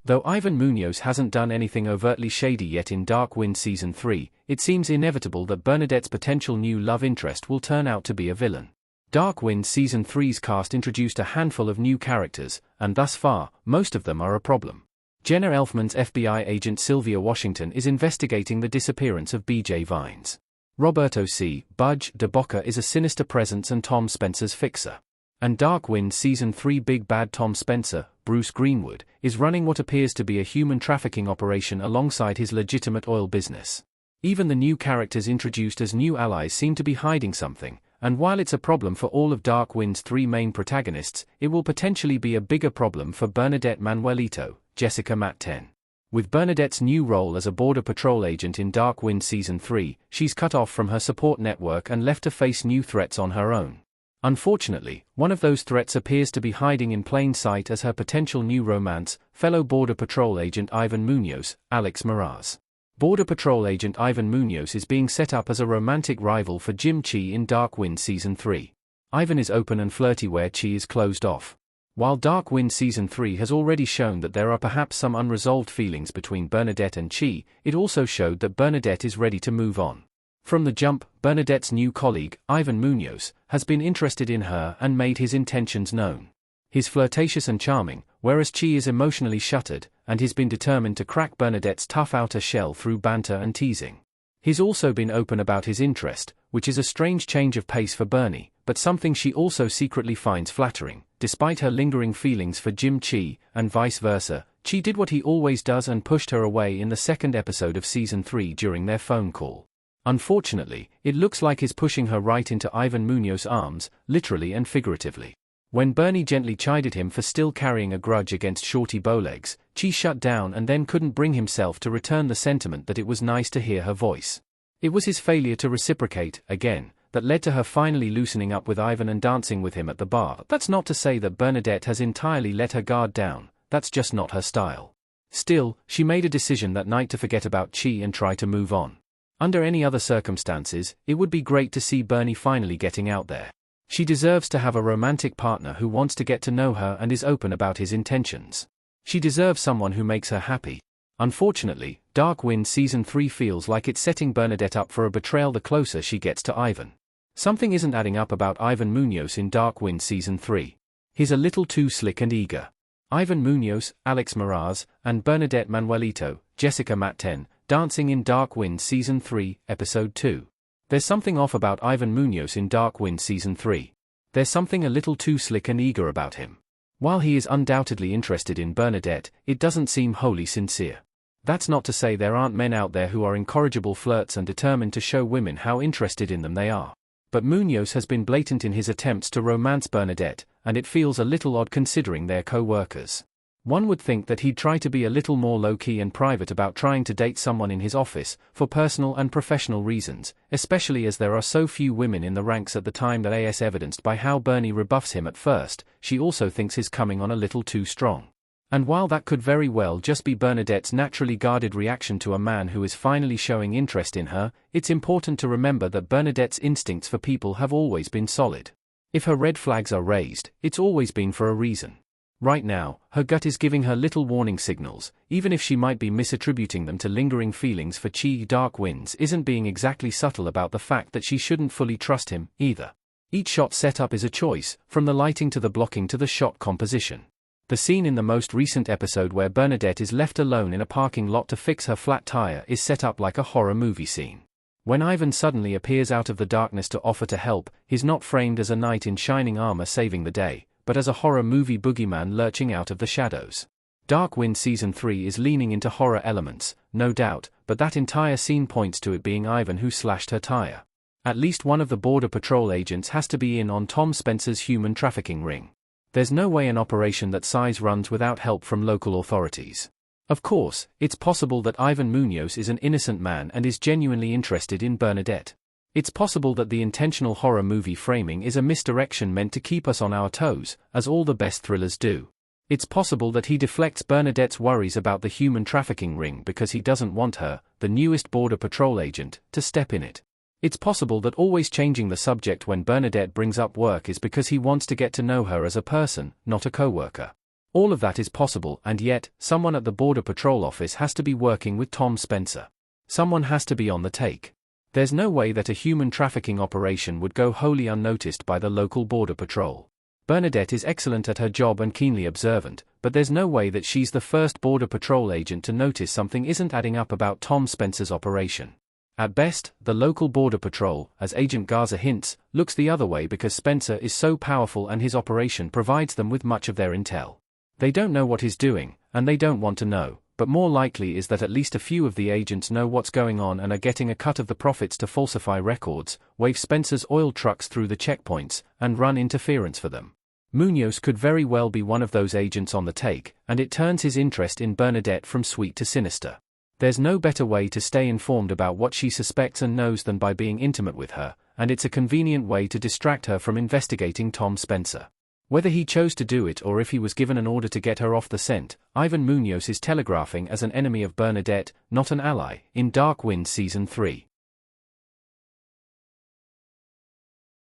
Though Ivan Munoz hasn't done anything overtly shady yet in Dark Wind Season 3, it seems inevitable that Bernadette's potential new love interest will turn out to be a villain. Dark Wind Season 3's cast introduced a handful of new characters, and thus far, most of them are a problem. Jenna Elfman's FBI agent Sylvia Washington is investigating the disappearance of BJ Vines. Roberto C. Budge de Boca is a sinister presence and Tom Spencer's fixer. And Dark Wind Season 3 big bad Tom Spencer, Bruce Greenwood, is running what appears to be a human trafficking operation alongside his legitimate oil business. Even the new characters introduced as new allies seem to be hiding something, and while it's a problem for all of Dark Wind's three main protagonists, it will potentially be a bigger problem for Bernadette Manuelito, Jessica Matten. With Bernadette's new role as a Border Patrol agent in Dark Wind Season 3, she's cut off from her support network and left to face new threats on her own. Unfortunately, one of those threats appears to be hiding in plain sight as her potential new romance, fellow Border Patrol agent Ivan Munoz, Alex Meraz. Border Patrol agent Ivan Munoz is being set up as a romantic rival for Jim Chi in Dark Wind Season 3. Ivan is open and flirty where Chi is closed off. While Dark Wind Season 3 has already shown that there are perhaps some unresolved feelings between Bernadette and Chi, it also showed that Bernadette is ready to move on. From the jump, Bernadette's new colleague, Ivan Munoz, has been interested in her and made his intentions known. He's flirtatious and charming, whereas Chi is emotionally shuttered, and he's been determined to crack Bernadette's tough outer shell through banter and teasing. He's also been open about his interest, which is a strange change of pace for Bernie, but something she also secretly finds flattering. Despite her lingering feelings for Jim Chi, and vice versa, Chi did what he always does and pushed her away in the second episode of Season 3 during their phone call. Unfortunately, it looks like he's pushing her right into Ivan Munoz's arms, literally and figuratively. When Bernie gently chided him for still carrying a grudge against Shorty Bowlegs, Chi shut down and then couldn't bring himself to return the sentiment that it was nice to hear her voice. It was his failure to reciprocate, again, that led to her finally loosening up with Ivan and dancing with him at the bar. That's not to say that Bernadette has entirely let her guard down, that's just not her style. Still, she made a decision that night to forget about Chi and try to move on. Under any other circumstances, it would be great to see Bernie finally getting out there. She deserves to have a romantic partner who wants to get to know her and is open about his intentions. She deserves someone who makes her happy. Unfortunately, Dark Wind Season 3 feels like it's setting Bernadette up for a betrayal the closer she gets to Ivan. Something isn't adding up about Ivan Munoz in Dark Wind Season 3. He's a little too slick and eager. Ivan Munoz, Alex Meraz, and Bernadette Manuelito, Jessica Matten, dancing in Dark Wind Season 3, Episode 2. There's something off about Ivan Munoz in Dark Wind Season 3. There's something a little too slick and eager about him. While he is undoubtedly interested in Bernadette, it doesn't seem wholly sincere. That's not to say there aren't men out there who are incorrigible flirts and determined to show women how interested in them they are. But Munoz has been blatant in his attempts to romance Bernadette, and it feels a little odd considering they're co-workers. One would think that he'd try to be a little more low-key and private about trying to date someone in his office, for personal and professional reasons, especially as there are so few women in the ranks at the time that as evidenced by how Bernie rebuffs him at first. She also thinks he's coming on a little too strong. And while that could very well just be Bernadette's naturally guarded reaction to a man who is finally showing interest in her, it's important to remember that Bernadette's instincts for people have always been solid. If her red flags are raised, it's always been for a reason. Right now, her gut is giving her little warning signals, even if she might be misattributing them to lingering feelings for Chi. Dark Winds isn't being exactly subtle about the fact that she shouldn't fully trust him, either. Each shot setup is a choice, from the lighting to the blocking to the shot composition. The scene in the most recent episode where Bernadette is left alone in a parking lot to fix her flat tire is set up like a horror movie scene. When Ivan suddenly appears out of the darkness to offer to help, he's not framed as a knight in shining armor saving the day, but as a horror movie boogeyman lurching out of the shadows. Dark Wind Season 3 is leaning into horror elements, no doubt, but that entire scene points to it being Ivan who slashed her tire. At least one of the Border Patrol agents has to be in on Tom Spencer's human trafficking ring. There's no way an operation that size runs without help from local authorities. Of course, it's possible that Ivan Munoz is an innocent man and is genuinely interested in Bernadette. It's possible that the intentional horror movie framing is a misdirection meant to keep us on our toes, as all the best thrillers do. It's possible that he deflects Bernadette's worries about the human trafficking ring because he doesn't want her, the newest Border Patrol agent, to step in it. It's possible that always changing the subject when Bernadette brings up work is because he wants to get to know her as a person, not a co-worker. All of that is possible, and yet, someone at the Border Patrol office has to be working with Tom Spencer. Someone has to be on the take. There's no way that a human trafficking operation would go wholly unnoticed by the local Border Patrol. Bernadette is excellent at her job and keenly observant, but there's no way that she's the first Border Patrol agent to notice something isn't adding up about Tom Spencer's operation. At best, the local Border Patrol, as Agent Garza hints, looks the other way because Spencer is so powerful and his operation provides them with much of their intel. They don't know what he's doing, and they don't want to know, but more likely is that at least a few of the agents know what's going on and are getting a cut of the profits to falsify records, wave Spencer's oil trucks through the checkpoints, and run interference for them. Munoz could very well be one of those agents on the take, and it turns his interest in Bernadette from sweet to sinister. There's no better way to stay informed about what she suspects and knows than by being intimate with her, and it's a convenient way to distract her from investigating Tom Spencer. Whether he chose to do it or if he was given an order to get her off the scent, Ivan Munoz is telegraphing as an enemy of Bernadette, not an ally, in Dark Wind Season 3.